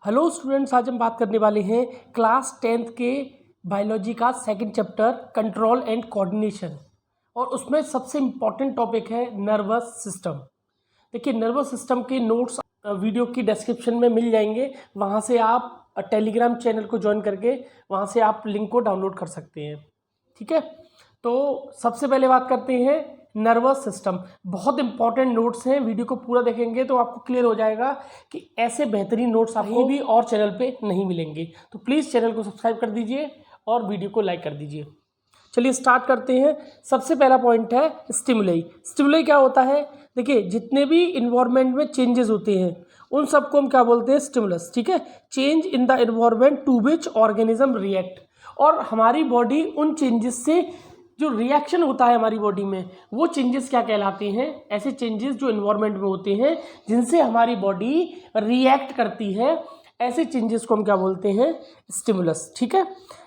Hello students, आज हम बात करने वाले हैं क्लास 10th के बायोलॉजी का second chapter control and coordination. और उसमें सबसे इम्पॉर्टेंट टॉपिक है नर्वस सिस्टम। देखिए, नर्वस सिस्टम के नोट्स वीडियो की डिस्क्रिप्शन में मिल जाएंगे। वहाँ से आप टेलीग्राम चैनल को ज्वाइन करके वहाँ से आप लिंक को डाउनलोड कर सकते हैं। ठीक है, तो सबसे पहले बात करते हैं नर्वस सिस्टम। बहुत इंपॉर्टेंट नोट्स हैं, वीडियो को पूरा देखेंगे तो आपको क्लियर हो जाएगा कि ऐसे बेहतरीन नोट्स आपको भी और चैनल पे नहीं मिलेंगे। तो प्लीज़ चैनल को सब्सक्राइब कर दीजिए और वीडियो को लाइक कर दीजिए। चलिए स्टार्ट करते हैं। सबसे पहला पॉइंट है स्टिमुलाई। स्टिमुलाई क्या होता है? देखिए, जितने भी इन्वायरमेंट में चेंजेस होते हैं उन सबको हम क्या बोलते हैं? स्टिमुलस। ठीक है, change in the environment to which organism react. और हमारी बॉडी उन चेंजेस से जो रिएक्शन होता है हमारी बॉडी में, वो चेंजेस क्या कहलाते हैं? ऐसे चेंजेस जो इन्वायरमेंट में होते हैं जिनसे हमारी बॉडी रिएक्ट करती है, ऐसे चेंजेस को हम क्या बोलते हैं? स्टिमुलस। ठीक है,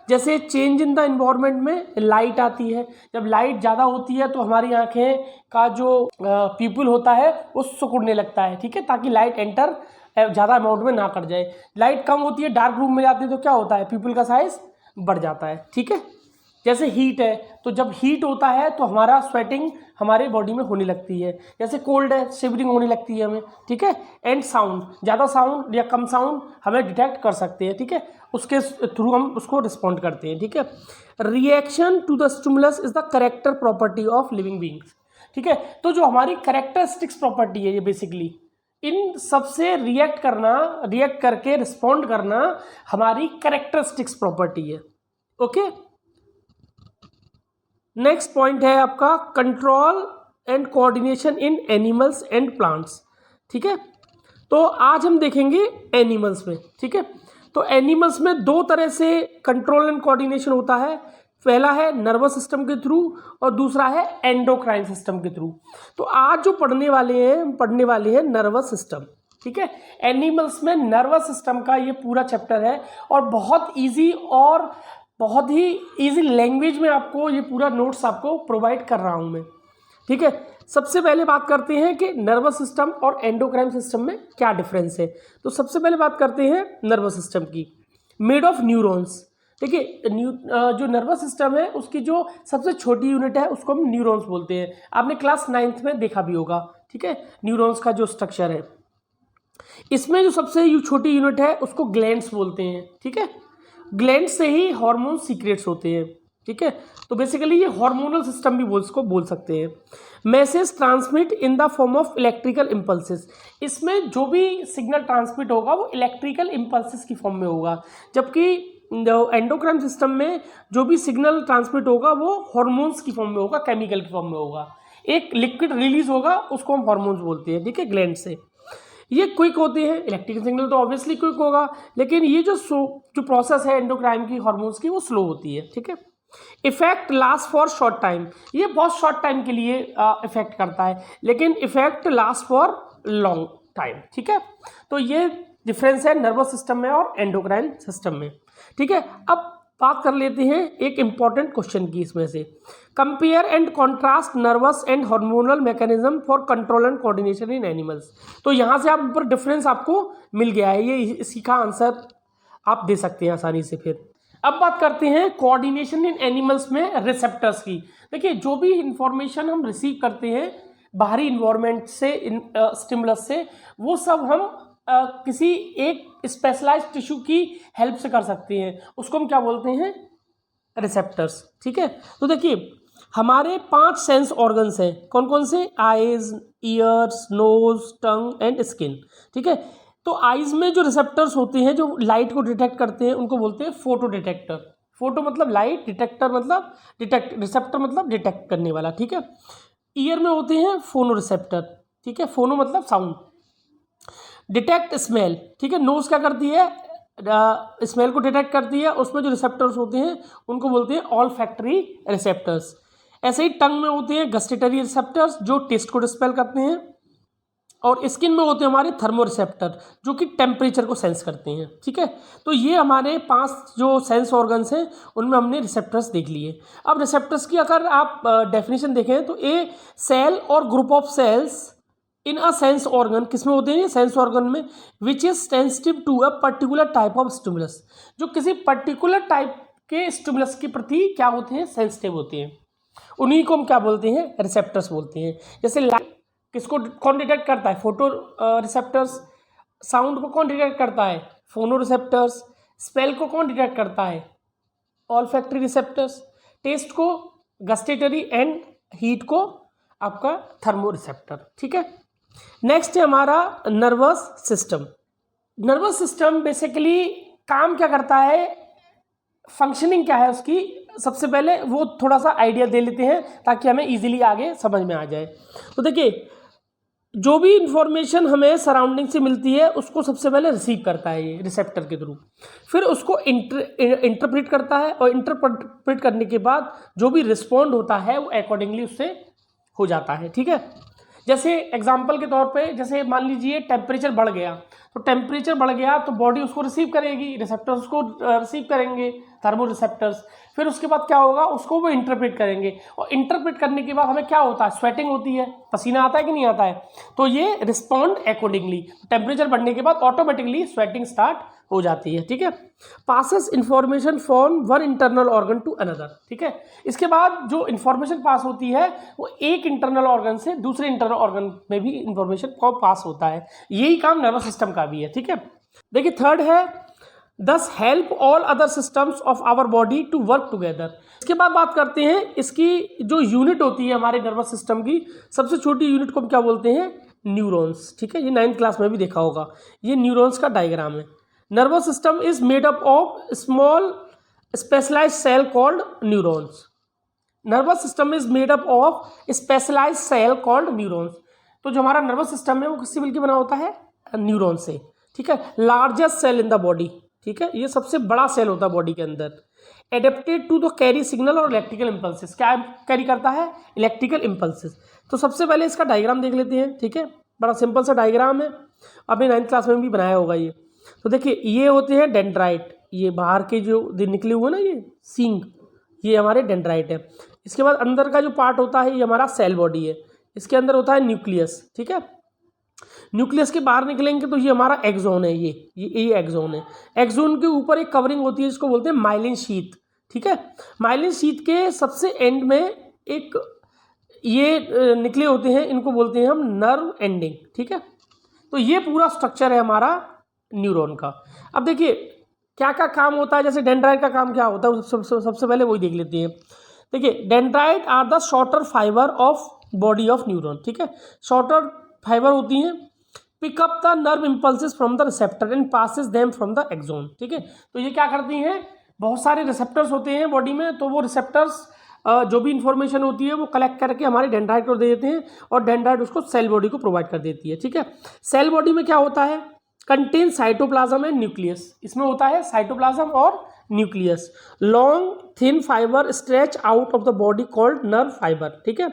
जैसे चेंज इन द इन्वायरमेंट में लाइट आती है। जब लाइट ज़्यादा होती है तो हमारी आंखें का जो पीपल होता है वो सिकुड़ने लगता है। ठीक है, ताकि लाइट एंटर ज़्यादा अमाउंट में ना कर जाए। लाइट कम होती है, डार्क रूम में जाती है तो क्या होता है? पीपल का साइज बढ़ जाता है। ठीक है, जैसे हीट है तो जब हीट होता है तो हमारा स्वेटिंग हमारे बॉडी में होने लगती है। जैसे कोल्ड है, शिवरिंग होने लगती है हमें। ठीक है, एंड साउंड, ज़्यादा साउंड या कम साउंड हमें डिटेक्ट कर सकते हैं। ठीक है, उसके थ्रू हम उसको रिस्पॉन्ड करते हैं। ठीक है, reaction to the stimulus is the character property of living beings. ठीक है, तो जो हमारी कैरेक्टरिस्टिक्स प्रॉपर्टी है ये बेसिकली इन सबसे रिएक्ट करके रिस्पॉन्ड करना हमारी कैरेक्टरिस्टिक्स प्रॉपर्टी है। ओके, नेक्स्ट पॉइंट है आपका control and coordination in animals and plants. ठीक है, तो आज हम देखेंगे एनिमल्स में। ठीक है, तो एनिमल्स में दो तरह से कंट्रोल एंड कोऑर्डिनेशन होता है। पहला है नर्वस सिस्टम के थ्रू और दूसरा है एंडोक्राइन सिस्टम के थ्रू। तो आज जो पढ़ने वाले हैं नर्वस सिस्टम। ठीक है, एनिमल्स में नर्वस सिस्टम का ये पूरा चैप्टर है और बहुत इजी और बहुत ही इजी लैंग्वेज में आपको ये पूरा नोट्स आपको प्रोवाइड कर रहा हूँ मैं। ठीक है, सबसे पहले बात करते हैं कि नर्वस सिस्टम और एंडोक्राइन सिस्टम में क्या डिफरेंस है। तो सबसे पहले बात करते हैं नर्वस सिस्टम की। Made of neurons. देखिए, जो नर्वस सिस्टम है उसकी जो सबसे छोटी यूनिट है उसको हम न्यूरॉन्स बोलते हैं। आपने क्लास 9th में देखा भी होगा। ठीक है, न्यूरॉन्स का जो स्ट्रक्चर है, इसमें जो सबसे छोटी यूनिट है उसको ग्लैंड्स बोलते हैं। ठीक है, ग्लैंड से ही हार्मोन सीक्रेट्स होते हैं। ठीक है, तो बेसिकली ये हार्मोनल सिस्टम भी बोल सकते हैं। Message transmit in the form of electrical impulses. इसमें जो भी सिग्नल ट्रांसमिट होगा वो इलेक्ट्रिकल इम्पल्सेस की फॉर्म में होगा, जबकि एंडोक्राइन सिस्टम में जो भी सिग्नल ट्रांसमिट होगा वो हार्मोन्स की फॉर्म में होगा, केमिकल की फॉर्म में होगा। एक लिक्विड रिलीज होगा, उसको हम हार्मोन्स बोलते हैं। ठीक है, ग्लैंड से ये क्विक होते हैं। इलेक्ट्रिकल सिग्नल तो ऑब्वियसली क्विक होगा, लेकिन ये जो प्रोसेस है एंडोक्राइन की हार्मोन्स की वो स्लो होती है। ठीक है, effect last for short time. ये बहुत शॉर्ट टाइम के लिए इफेक्ट करता है, लेकिन effect last for long time. ठीक है, तो ये डिफरेंस है नर्वस सिस्टम में और एंडोक्राइन सिस्टम में। ठीक है, अब बात कर लेते हैं एक इंपॉर्टेंट क्वेश्चन की इसमें से। Compare and contrast nervous and hormonal mechanism for control and coordination in animals. तो यहाँ से आप ऊपर डिफरेंस आपको मिल गया है, ये इसी का आंसर आप दे सकते हैं आसानी से। फिर अब बात करते हैं कोऑर्डिनेशन इन एनिमल्स में रिसेप्टर्स की। देखिए, जो भी इंफॉर्मेशन हम रिसीव करते हैं बाहरी इन्वायरमेंट से, स्टिमुलस से, वो सब हम किसी एक स्पेशलाइज्ड टिश्यू की हेल्प से कर सकते हैं। उसको हम क्या बोलते हैं? रिसेप्टर्स। ठीक है, तो देखिए हमारे 5 सेंस ऑर्गन्स हैं। कौन कौन से? Eyes, ears, nose, tongue and skin. ठीक है, तो आइज में जो रिसेप्टर्स होते हैं जो लाइट को डिटेक्ट करते हैं उनको बोलते हैं फोटो डिटेक्टर। फोटो मतलब लाइट, डिटेक्टर मतलब रिसेप्टर मतलब डिटेक्ट करने वाला। ठीक है, ईयर में होते हैं फोनो रिसेप्टर। ठीक है, फोनो मतलब साउंड। Detect smell. ठीक है, नोज क्या करती है? स्मेल को डिटेक्ट करती है। उसमें जो रिसेप्टर्स होते हैं उनको बोलते हैं ऑल फैक्टरी रिसेप्टर्स। ऐसे ही टंग में होते हैं गस्टेटरी रिसेप्टर्स जो टेस्ट को डिस्पेल करते हैं, और स्किन में होते हैं हमारे थर्मो रिसेप्टर जो कि टेम्परेचर को सेंस करते हैं। ठीक है, तो ये हमारे 5 जो सेंस ऑर्गन्स हैं उनमें हमने रिसेप्टर्स देख लिए। अब रिसेप्टर्स की अगर आप डेफिनेशन देखें तो a cell or group of cells in a sense organ, किसमें होते हैं सेंस ऑर्गन में, which is sensitive to a particular type of stimulus, जो किसी पर्टिकुलर टाइप के स्टिमुलस के प्रति क्या होते हैं, सेंसिटिव होते हैं, उन्हीं को हम क्या बोलते हैं, रिसेप्टर्स बोलते हैं। जैसे लाइट किसको कौन डिटेक्ट करता है, फोटो रिसेप्टर्स। साउंड को कौन डिटेक्ट करता है, फोनो रिसेप्टर्स। स्मेल को कौन डिटेक्ट करता है, ऑल्फैक्टरी रिसेप्टर्स। टेस्ट को गस्टेटरी, एंड हीट को आपका थर्मो रिसेप्टर। ठीक है, नेक्स्ट है हमारा nervous system. Nervous system basically काम क्या करता है, फंक्शनिंग क्या है उसकी, सबसे पहले वो थोड़ा सा आइडिया दे लेते हैं ताकि हमें इजीली आगे समझ में आ जाए। तो देखिए, जो भी इंफॉर्मेशन हमें सराउंडिंग से मिलती है उसको सबसे पहले रिसीव करता है ये रिसेप्टर के थ्रू, फिर उसको इंटरप्रेट करता है, और इंटरप्रेट करने के बाद जो भी रिस्पॉन्ड होता है वो अकॉर्डिंगली उससे हो जाता है। ठीक है, जैसे एग्जांपल के तौर पे, जैसे मान लीजिए टेम्परेचर बढ़ गया, तो टेम्परेचर बढ़ गया तो बॉडी उसको रिसीव करेगी, रिसेप्टर्स उसको रिसीव करेंगे, थर्मो रिसेप्टर्स। फिर उसके बाद क्या होगा, उसको वो इंटरप्रेट करेंगे, और इंटरप्रेट करने के बाद हमें क्या होता है, स्वेटिंग होती है, पसीना आता है कि नहीं आता है, तो ये रिस्पॉन्ड अकॉर्डिंगली। टेम्परेचर बढ़ने के बाद ऑटोमेटिकली स्वेटिंग स्टार्ट हो जाती है। ठीक है, passes information from one internal organ to another. ठीक है, इसके बाद जो इंफॉर्मेशन पास होती है वो एक इंटरनल ऑर्गन से दूसरे इंटरनल ऑर्गन में भी इंफॉर्मेशन को पास होता है, यही काम नर्वस सिस्टम का भी है। ठीक है, देखिए थर्ड है thus help all other systems of our body to work together. इसके बाद बात करते हैं इसकी जो यूनिट होती है हमारे नर्वस सिस्टम की, सबसे छोटी यूनिट को हम क्या बोलते हैं, न्यूरॉन्स। ठीक है, ये 9th क्लास में भी देखा होगा, ये न्यूरॉन्स का डायग्राम है। Nervous system is made up of small specialised cell called neurons. Nervous system is made up of specialised cell called neurons. तो जो हमारा नर्वस सिस्टम है वो किससे मिलकर बना होता है, न्यूरॉन से। ठीक है, largest cell in the body. ठीक है, ये सबसे बड़ा सेल होता है बॉडी के अंदर। Adapted to the carry signal और इलेक्ट्रिकल इम्पल्सेस, क्या कैरी करता है, इलेक्ट्रिकल इम्पल्सेस। तो सबसे पहले इसका डायग्राम देख लेते हैं। ठीक है, बड़ा सिंपल सा डायग्राम है, आपने 9th क्लास में भी बनाया होगा ये। तो देखिए, ये होते हैं डेंड्राइट, ये बाहर के जो निकले हुए ना ये सींग, ये हमारे डेंड्राइट है। इसके बाद अंदर का जो पार्ट होता है ये हमारा सेल बॉडी है, इसके अंदर होता है न्यूक्लियस। ठीक है, न्यूक्लियस के बाहर निकलेंगे तो ये हमारा एक्सोन है, ये एक्सोन है। एक्सोन के ऊपर एक कवरिंग होती है जिसको बोलते हैं माइलिन शीथ। ठीक है, माइलिन शीथ के सबसे एंड में एक ये निकले होते हैं, इनको बोलते हैं हम नर्व एंडिंग। ठीक है, तो ये पूरा स्ट्रक्चर है हमारा न्यूरॉन का। अब देखिए क्या क्या काम होता है, जैसे डेंड्राइट का काम क्या होता है सबसे पहले वही देख लेते हैं। देखिए, dendrite are the shorter fibre of body of neuron. ठीक है, शॉर्टर फाइबर होती हैं, pick up the nerve impulses from the receptor and passes them from the axon. ठीक है, तो ये क्या करती हैं, बहुत सारे रिसेप्टर्स होते हैं बॉडी में, तो वो रिसेप्टर्स जो भी इंफॉर्मेशन होती है वो कलेक्ट करके हमारे डेंड्राइट को दे देते हैं, और डेंड्राइट उसको सेल बॉडी को प्रोवाइड कर देती है। ठीक है, सेल बॉडी में क्या होता है, कंटेन साइटोप्लाज्म एंड न्यूक्लियस। इसमें होता है साइटोप्लाज्म और nucleus. Long thin fibre stretch out of the body called nerve fibre. ठीक है,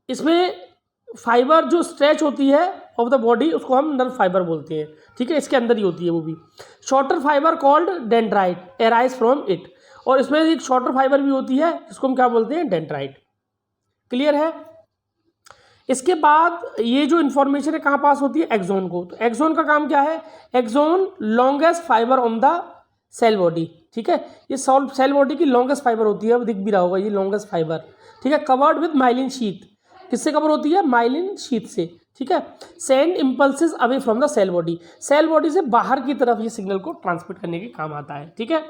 इसमें फाइबर जो स्ट्रेच होती है ऑफ द बॉडी उसको हम नर्व फाइबर बोलते हैं। ठीक है, इसके अंदर ही होती है वो भी। Shorter fibre called dendrite arise from it, और इसमें एक शॉर्टर फाइबर भी होती है जिसको हम क्या बोलते हैं, डेंड्राइट। क्लियर है। इसके बाद ये जो इन्फॉर्मेशन है कहाँ पास होती है, एक्सोन को। तो एक्सोन का काम क्या है, axon longest fibre on the cell body. ठीक है, ये सेल बॉडी की लॉन्गेस्ट फाइबर होती है, अब दिख भी रहा होगा ये लॉन्गेस्ट फाइबर। ठीक है, कवर्ड विद माइलिन शीथ, किससे कवर होती है, माइलिन शीथ से। ठीक है, send impulses away from the cell body, cell body से बाहर की तरफ ये सिग्नल को ट्रांसमिट करने के काम आता है। ठीक है,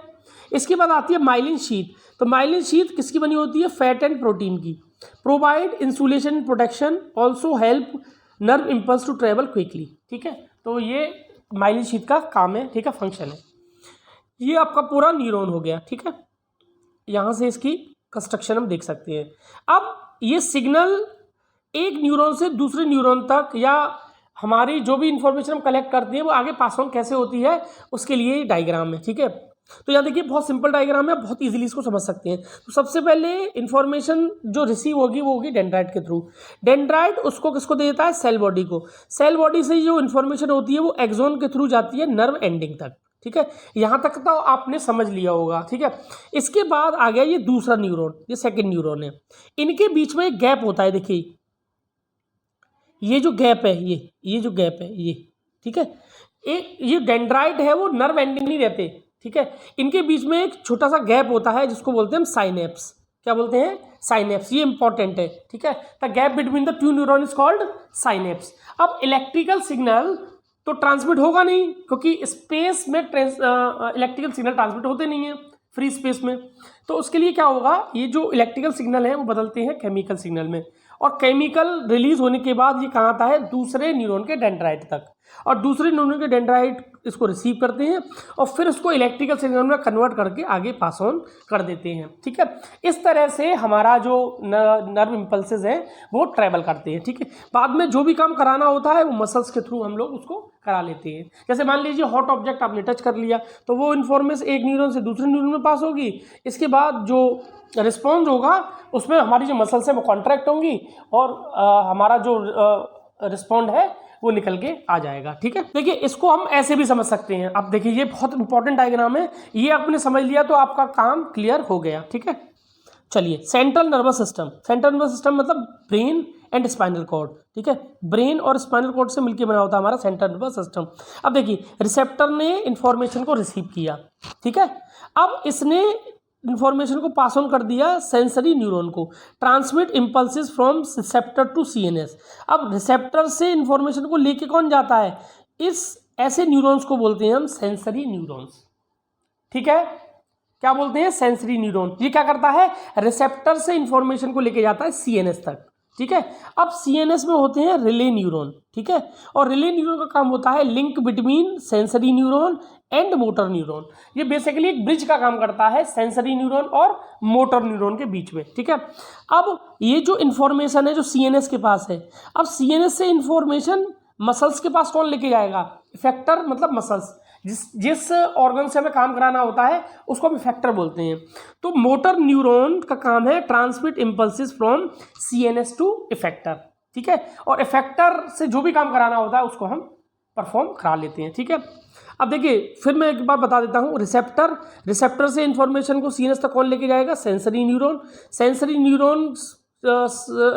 इसके बाद आती है माइलिन शीथ। तो माइलिन शीथ किसकी बनी होती है, फैट एंड प्रोटीन की। Provide insulation protection, also help nerve impulse to travel quickly. ठीक है, तो ये माइलिन शीथ का काम है। ठीक है, फंक्शन है। ये आपका पूरा न्यूरॉन हो गया। ठीक है, यहाँ से इसकी कंस्ट्रक्शन हम देख सकते हैं। अब ये सिग्नल एक न्यूरॉन से दूसरे न्यूरॉन तक, या हमारी जो भी इंफॉर्मेशन हम कलेक्ट करते हैं वो आगे पास ऑन कैसे होती है, उसके लिए डायग्राम है। ठीक है, तो यहाँ देखिए बहुत सिंपल डायग्राम है, बहुत इजीली इसको समझ सकते हैं। तो सबसे पहले इंफॉर्मेशन जो रिसीव होगी वो होगी डेंड्राइट के थ्रू। डेंड्राइट उसको किसको दे देता है, सेल बॉडी को। सेल बॉडी से जो इन्फॉर्मेशन होती है वो एक्सोन के थ्रू जाती है नर्व एंडिंग तक। ठीक है, यहाँ तक तो आपने समझ लिया होगा। ठीक है, इसके बाद आ गया ये दूसरा न्यूरॉन, ये सेकेंड न्यूरॉन है। इनके बीच में एक गैप होता है, देखिए ये जो गैप है, ये जो गैप है ये, ठीक है, एक ये डेंड्राइट है वो नर्व एंडिंग नहीं रहते, ठीक है, इनके बीच में एक छोटा सा गैप होता है जिसको बोलते हैं हम साइनेप्स। क्या बोलते हैं? साइनेप्स। ये इंपॉर्टेंट है, ठीक है, the gap between the two neuron is called synapse. अब इलेक्ट्रिकल सिग्नल तो ट्रांसमिट होगा नहीं, क्योंकि स्पेस में इलेक्ट्रिकल सिग्नल ट्रांसमिट होते नहीं है फ्री स्पेस में। तो उसके लिए क्या होगा, ये जो इलेक्ट्रिकल सिग्नल है वो बदलते हैं केमिकल सिग्नल में, और केमिकल रिलीज होने के बाद ये कहाँ आता है? दूसरे न्यूरॉन के डेंड्राइट तक, और दूसरे न्यूरॉन के डेंड्राइट इसको रिसीव करते हैं और फिर उसको इलेक्ट्रिकल सिग्नल में कन्वर्ट करके आगे पास ऑन कर देते हैं, ठीक है। इस तरह से हमारा जो नर्व इम्पल्सेस हैं वो ट्रैवल करते हैं, ठीक है। बाद में जो भी काम कराना होता है वो मसल्स के थ्रू हम लोग उसको करा लेते हैं। जैसे मान लीजिए हॉट ऑब्जेक्ट आपने टच कर लिया तो वो इन्फॉर्मेशन एक न्यूरॉन से दूसरे न्यूरॉन में पास होगी, इसके बाद जो रिस्पॉन्स होगा उसमें हमारी जो मसल्स है वो कॉन्ट्रैक्ट होंगी और हमारा जो रिस्पॉन्ड है वो निकल के आ जाएगा, ठीक है। देखिए इसको हम ऐसे भी समझ सकते हैं। अब देखिए ये बहुत इंपॉर्टेंट डायग्राम है, ये आपने समझ लिया तो आपका काम क्लियर हो गया, ठीक है। चलिए central nervous system, central nervous system मतलब ब्रेन एंड स्पाइनल कॉर्ड, ठीक है, ब्रेन और स्पाइनल कॉर्ड से मिलकर बना होता है हमारा सेंट्रल नर्वस सिस्टम। अब देखिए रिसेप्टर ने इंफॉर्मेशन को रिसीव किया, ठीक है, अब इसने इंफॉर्मेशन को पास ऑन कर दिया सेंसरी न्यूरॉन को, transmit impulses from receptor to CNS. अब रिसेप्टर से इंफॉर्मेशन को लेके कौन जाता है? इस ऐसे न्यूरॉन्स को बोलते हैं हम सेंसरी न्यूरॉन्स, ठीक है। क्या बोलते हैं? Sensory neuron. ये क्या करता है? रिसेप्टर से इंफॉर्मेशन को लेके जाता है सीएनएस तक, ठीक है। अब सीएनएस में होते हैं रिले न्यूरॉन, ठीक है, और रिले न्यूरॉन का काम होता है link between sensory neuron and motor neuron. ये बेसिकली एक ब्रिज का काम करता है सेंसरी न्यूरॉन और मोटर न्यूरॉन के बीच में, ठीक है। अब ये जो इन्फॉर्मेशन है जो सीएनएस के पास है, अब सीएनएस से इन्फॉर्मेशन मसल्स के पास कौन लेके जाएगा? इफेक्टर, मतलब मसल्स, जिस ऑर्गन से हमें काम कराना होता है उसको हम इफेक्टर बोलते हैं। तो मोटर न्यूरॉन का काम है transmit impulses from CNS to effector, ठीक है, और इफेक्टर से जो भी काम कराना होता है उसको हम परफॉर्म करा लेते हैं, ठीक है। अब देखिए फिर मैं एक बार बता देता हूँ, रिसेप्टर से इंफॉर्मेशन को सीएनएस तक कौन लेके जाएगा? Sensory neuron. सेंसरी न्यूरॉन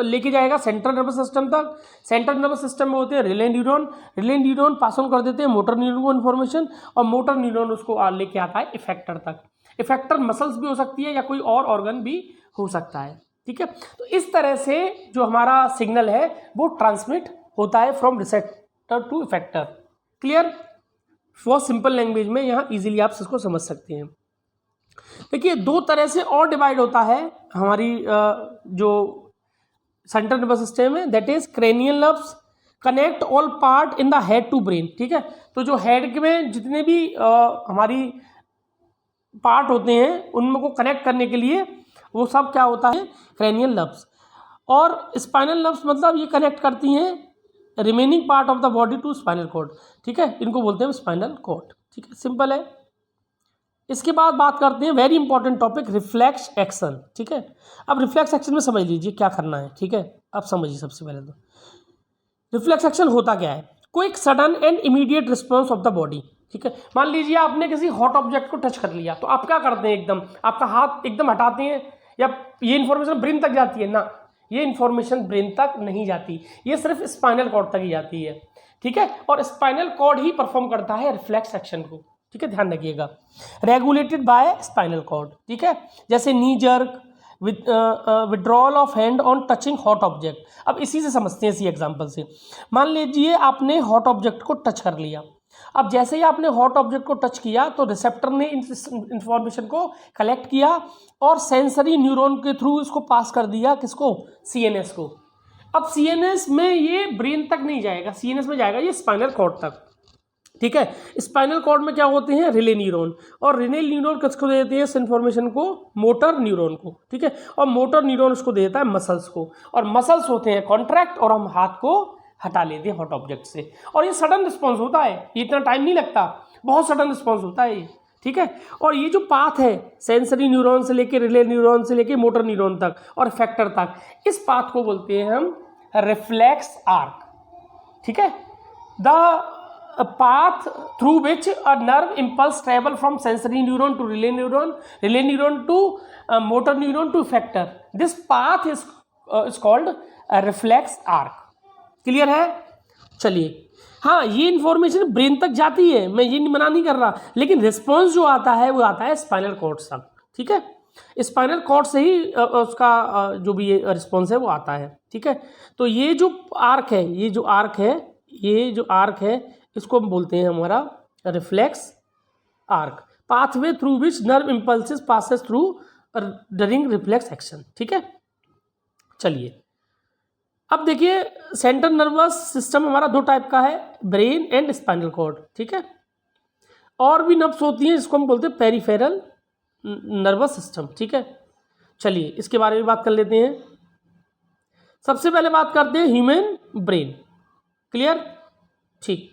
लेके जाएगा सेंट्रल नर्वस सिस्टम तक। सेंट्रल नर्वस सिस्टम में होते हैं रिले न्यूरॉन पास ऑन कर देते हैं मोटर न्यूरॉन को इन्फॉर्मेशन, और मोटर न्यूरॉन उसको लेके आता है इफेक्टर तक। इफेक्टर मसल्स भी हो सकती है या कोई और ऑर्गन भी हो सकता है, ठीक है। तो इस तरह से जो हमारा सिग्नल है वो ट्रांसमिट होता है from receptor to effector. Clear? बहुत सिंपल लैंग्वेज में यहाँ इजीली आप इसको समझ सकते हैं। देखिए दो तरह से और डिवाइड होता है हमारी जो सेंट्रल नर्वस सिस्टम है, that is cranial nerves connect all part in the head to brain, ठीक है। तो जो हेड में जितने भी हमारी पार्ट होते हैं उनमें को कनेक्ट करने के लिए वो सब क्या होता है? Cranial nerves. और स्पाइनल नर्व्स मतलब ये कनेक्ट करती हैं remaining part of the body to spinal cord, ठीक है, इनको बोलते हैं स्पाइनल कॉर्ड, ठीक है, सिंपल है। इसके बाद बात करते हैं very important topic reflex action, ठीक है। अब रिफ्लेक्स एक्शन में समझ लीजिए क्या करना है, ठीक है। अब समझिए सबसे पहले तो रिफ्लेक्स एक्शन होता क्या है? Quick sudden and immediate response of the body, ठीक है। मान लीजिए आपने किसी हॉट ऑब्जेक्ट को टच कर लिया तो आप क्या करते हैं? एकदम आपका हाथ एकदम हटाते हैं, या ये इन्फॉर्मेशन ब्रेन तक जाती है ना? ये इन्फॉर्मेशन ब्रेन तक नहीं जाती, ये सिर्फ स्पाइनल कॉर्ड तक ही जाती है, ठीक है। और स्पाइनल कॉर्ड ही परफॉर्म करता है रिफ्लेक्स एक्शन को, ठीक है, ध्यान रखिएगा। रेगुलेटेड बाय स्पाइनल कॉर्ड, ठीक है, जैसे नी jerk, withdrawal of hand on touching hot object. अब इसी से समझते हैं, इसी एग्जांपल से। मान लीजिए आपने हॉट ऑब्जेक्ट को टच कर लिया, अब जैसे ही आपने हॉट ऑब्जेक्ट को टच किया तो रिसेप्टर ने इंफॉर्मेशन को कलेक्ट किया और सेंसरी न्यूरॉन के थ्रू इसको पास कर दिया, किसको? सीएनएस को। अब सीएनएस में ये ब्रेन तक नहीं जाएगा, सीएनएस में जाएगा ये स्पाइनल कॉर्ड तक, ठीक है। स्पाइनल कॉर्ड में क्या होते हैं? रिले न्यूरॉन, और रिले न्यूरॉन किसको देते हैं इस इन्फॉर्मेशन को? मोटर न्यूरॉन को, ठीक है, और मोटर न्यूरॉन उसको देता है मसल्स को, और मसल्स होते हैं कॉन्ट्रैक्ट, और हम हाथ को हटा लेते हैं हॉट ऑब्जेक्ट से, और ये सडन रिस्पॉन्स होता है, ये इतना टाइम नहीं लगता, बहुत सडन रिस्पॉन्स होता है ये, ठीक है। और ये जो पाथ है सेंसरी न्यूरॉन से लेके रिले न्यूरॉन से लेके मोटर न्यूरॉन तक और इफेक्टर तक, इस पाथ को बोलते हैं हम रिफ्लेक्स आर्क, ठीक है। The path through which a nerve impulse travel from sensory neuron to relay neuron to motor neuron to effector. This path is called a reflex arc. Clear है? चलिए, हाँ ये इन्फॉर्मेशन ब्रेन तक जाती है, मैं ये मना नहीं कर रहा, लेकिन रिस्पॉन्स जो आता है वो आता है स्पाइनल कॉर्ड तक। ठीक है, स्पाइनल कॉर्ड से ही उसका जो भी रिस्पॉन्स है वो आता है। ठीक है, तो ये जो आर्क है, ये जो आर्क है इसको हम बोलते हैं हमारा reflex arc, pathway through which nerve impulses passes through during reflex action. ठीक है, चलिए अब देखिए सेंट्रल नर्वस सिस्टम हमारा दो टाइप का है, ब्रेन एंड स्पाइनल कॉर्ड। ठीक है, और भी नर्व्स होती हैं जिसको हम बोलते हैं पेरिफेरल नर्वस सिस्टम। ठीक है, चलिए इसके बारे में बात कर लेते हैं। सबसे पहले बात करते हैं ह्यूमन ब्रेन। क्लियर? ठीक,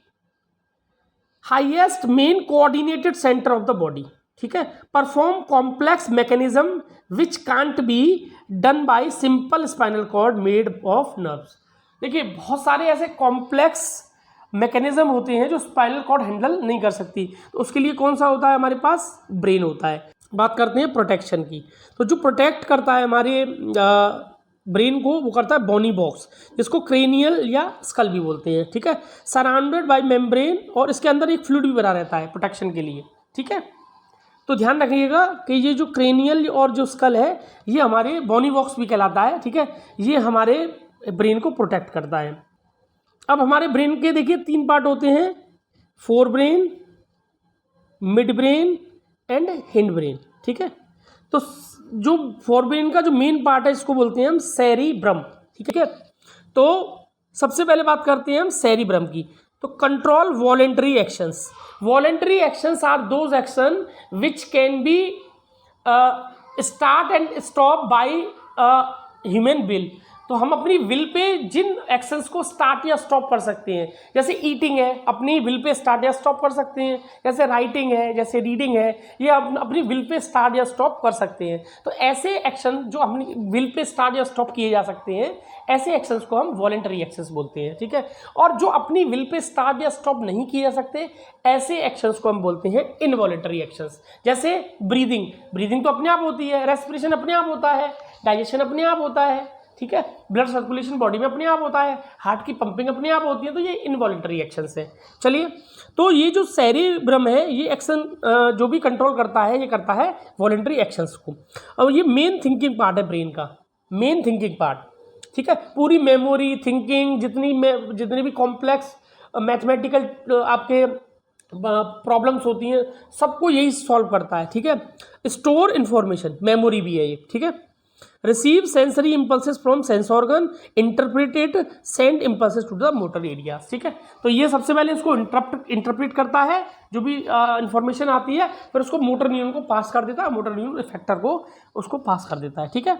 highest main coordinated centre of the body. ठीक है, perform complex mechanism which can't be done by simple spinal cord made of nerves. देखिए बहुत सारे ऐसे कॉम्प्लेक्स मैकेनिज्म होते हैं जो स्पाइनल कॉर्ड हैंडल नहीं कर सकती, तो उसके लिए कौन सा होता है हमारे पास? ब्रेन होता है। बात करते हैं प्रोटेक्शन की, तो जो प्रोटेक्ट करता है हमारे ब्रेन को वो करता है बोनी बॉक्स, जिसको क्रेनियल या स्कल भी बोलते हैं। ठीक है, सराउंडेड बाय मेम्ब्रेन, और इसके अंदर एक फ्लूइड भी भरा रहता है प्रोटेक्शन के लिए। ठीक है, तो ध्यान रखिएगा कि ये जो क्रेनियल और जो स्कल है ये हमारे बोनी बॉक्स भी कहलाता है। ठीक है, ये हमारे ब्रेन को प्रोटेक्ट करता है। अब हमारे ब्रेन के देखिए तीन पार्ट होते हैं, fore brain, mid brain and hind brain. ठीक है, तो जो फोर ब्रेन का जो मेन पार्ट है इसको बोलते हैं हम सेरिब्रम। ठीक है, तो सबसे पहले बात करते हैं हम सेरिब्रम की। तो control voluntary actions. Voluntary actions are those action which can be start and stop by human will. तो हम अपनी विल पे जिन एक्शंस को स्टार्ट या स्टॉप कर सकते हैं, जैसे ईटिंग है अपनी विल पे स्टार्ट या स्टॉप कर सकते हैं, जैसे राइटिंग है, जैसे रीडिंग है, ये अपनी विल पे स्टार्ट या स्टॉप कर सकते हैं। तो ऐसे एक्शन जो अपनी विल पे स्टार्ट या स्टॉप किए जा सकते हैं, ऐसे एक्शंस को हम वॉलेंटरी एक्शंस बोलते हैं। ठीक है, और जो अपनी विल पे स्टार्ट या स्टॉप नहीं किए जा सकते, ऐसे एक्शंस को हम बोलते हैं इनवॉलेंटरी एक्शंस। जैसे ब्रीदिंग तो अपने आप होती है, रेस्पिरेशन अपने आप होता है, डाइजेशन अपने आप होता है। ठीक है, ब्लड सर्कुलेशन बॉडी में अपने आप होता है, हार्ट की पंपिंग अपने आप होती है, तो ये इनवॉलेंटरी एक्शंस है। चलिए, तो ये जो सेरिब्रम है ये एक्शन जो भी कंट्रोल करता है ये करता है वॉलेंटरी एक्शंस को। और ये मेन थिंकिंग पार्ट है ब्रेन का, मेन थिंकिंग पार्ट। ठीक है, पूरी मेमोरी, थिंकिंग, जितनी भी कॉम्प्लेक्स मैथमेटिकल आपके प्रॉब्लम्स होती हैं सबको यही सॉल्व करता है। ठीक है, स्टोर इन्फॉर्मेशन, मेमोरी भी है ये। ठीक है, receive sensory impulses from sense organ, interpreted send impulses to the motor areas. ठीक है, तो ये सबसे पहले इसको इंटरप्रेट करता है, जो भी इंफॉर्मेशन आती है, फिर उसको मोटर न्यूरॉन को पास कर देता है, मोटर न्यूरॉन इफेक्टर को उसको पास कर देता है। ठीक है,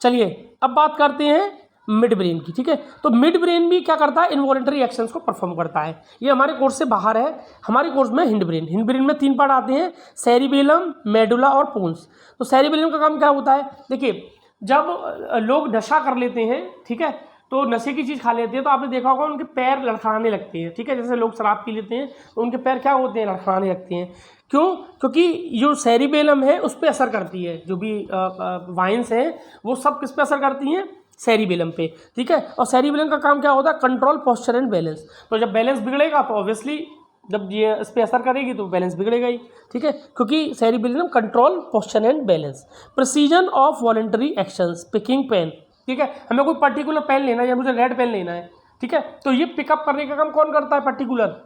चलिए अब बात करते हैं मिड ब्रेन की। ठीक है, तो मिड ब्रेन भी क्या करता है? इनवॉलेंटरी एक्शंस को परफॉर्म करता है। ये हमारे कोर्स से बाहर है, हमारे कोर्स में हिंड ब्रेन में तीन पार्ट आते हैं, सेरिबेलम, मेडुला और पोन्स। तो सेरिबेलम का काम क्या होता है? देखिए, जब लोग नशा कर लेते हैं, ठीक है, तो नशे की चीज़ खा लेते हैं, तो आपने देखा होगा उनके पैर लड़खड़ाने लगते हैं। ठीक है, जैसे लोग शराब पी लेते हैं तो उनके पैर क्या होते हैं? लड़खड़ाने लगते हैं। क्यों? क्योंकि जो सेरिबेलम है उस पर असर करती है, जो भी वाइन्स हैं वो सब किस पे असर करती हैं? सेरिबेलम पे। ठीक है, और सेरिबेलम का काम क्या होता है? Control posture and balance. तो जब बैलेंस बिगड़ेगा तो ऑब्वियसली जब ये इस पर असर करेगी तो बैलेंस बिगड़ेगा ही। ठीक है, क्योंकि cerebellum control posture and balance. Precision of voluntary actions, picking pen. ठीक है, हमें कोई पर्टिकुलर पेन लेना है या मुझे रेड पेन लेना है, ठीक है, तो ये पिकअप करने का काम कौन करता है? पर्टिकुलर,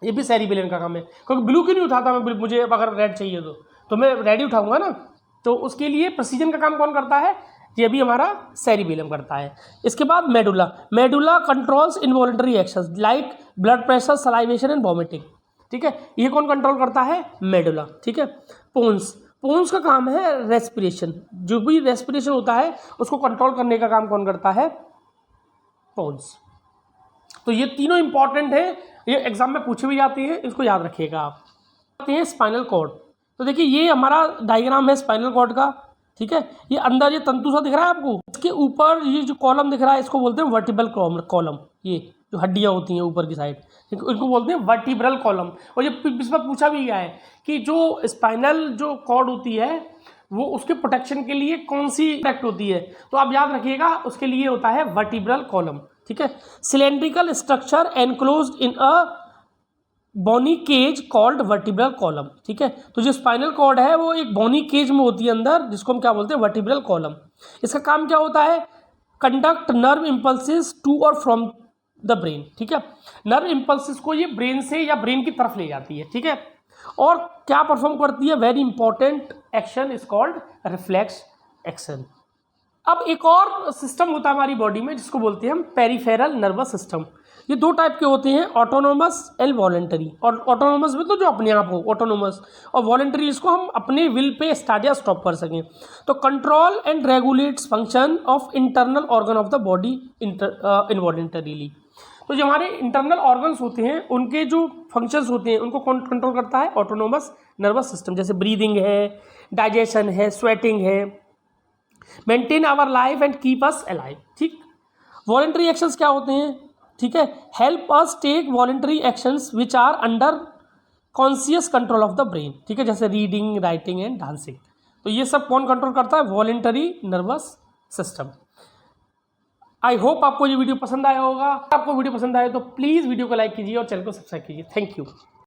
ये भी सेरिबेलम का काम है। क्योंकि ब्लू क्यों नहीं उठाता मैं? मुझे अगर रेड चाहिए तो मैं रेड ही उठाऊंगा ना। तो उसके लिए प्रिसीजन का काम कौन करता है? ये भी हमारा सेरिबेलम करता है। इसके बाद medulla controls involuntary actions like blood pressure, salivation and vomiting. ठीक है, ये कौन कंट्रोल करता है? मेडुला। ठीक है, पोन्स का काम है रेस्पिरेशन, जो भी रेस्पिरेशन होता है उसको कंट्रोल करने का काम कौन करता है? पोन्स। तो ये तीनों इंपॉर्टेंट है, ये एग्जाम में पूछे भी जाते हैं, इसको याद रखिएगा आप। आते हैं स्पाइनल कॉर्ड। तो देखिए ये हमारा डायग्राम है स्पाइनल कॉर्ड का। ठीक है, ये अंदर ये तंतु सा दिख रहा है आपको, इसके ऊपर ये जो कॉलम दिख रहा है इसको बोलते हैं वर्टिब्रल कॉलम। ये जो हड्डियाँ होती हैं ऊपर की साइड इनको बोलते हैं वर्टिब्रल कॉलम। और ये इस पर पूछा भी गया है कि जो स्पाइनल जो कॉर्ड होती है वो उसके प्रोटेक्शन के लिए कौन सी प्रोटेक्ट होती है, तो आप याद रखिएगा उसके लिए होता है वर्टिब्रल कॉलम। ठीक है। Cylindrical structure enclosed in a bony cage called vertebral column, ठीक है। तो जो स्पाइनल कॉर्ड है वो एक बोनी केज में होती है अंदर, जिसको हम क्या बोलते हैं, वर्टिब्रल कॉलम। इसका काम क्या होता है, कंडक्ट नर्व इम्पल्सिस टू और फ्रॉम द ब्रेन, ठीक है। नर्व इम्पल्सिस को ये ब्रेन से या ब्रेन की तरफ ले जाती है, ठीक है। और क्या परफॉर्म करती है, very important action is called reflex action. अब एक और सिस्टम होता है हमारी बॉडी में जिसको बोलते हैं हम पेरिफेरल नर्वस सिस्टम। ये दो टाइप के होते हैं, ऑटोनोमस एंड वॉलेंटरी। और ऑटोनोमस में तो जो अपने आप हो ऑटोनोमस, और वॉलेंटरी इसको हम अपने विल पे स्टार्ट या स्टॉप कर सकें। तो control and regulates function of internal organ of the body involuntarily. तो जो हमारे इंटरनल ऑर्गन्स होते हैं उनके जो फंक्शंस होते हैं उनको कौन कंट्रोल करता है, ऑटोनोमस नर्वस सिस्टम। जैसे ब्रीदिंग है, डाइजेशन है, स्वेटिंग है, maintain our life and keep us alive, ठीक। वॉलेंटरी एक्शंस क्या होते हैं, ठीक है, help us take voluntary actions which are under conscious control of the brain, ठीक है, जैसे रीडिंग, राइटिंग एंड डांसिंग। तो ये सब कौन कंट्रोल करता है, voluntary nervous system. I hope आपको ये वीडियो पसंद आया होगा। आपको वीडियो पसंद आए तो प्लीज़ वीडियो को लाइक कीजिए और चैनल को सब्सक्राइब कीजिए। Thank you.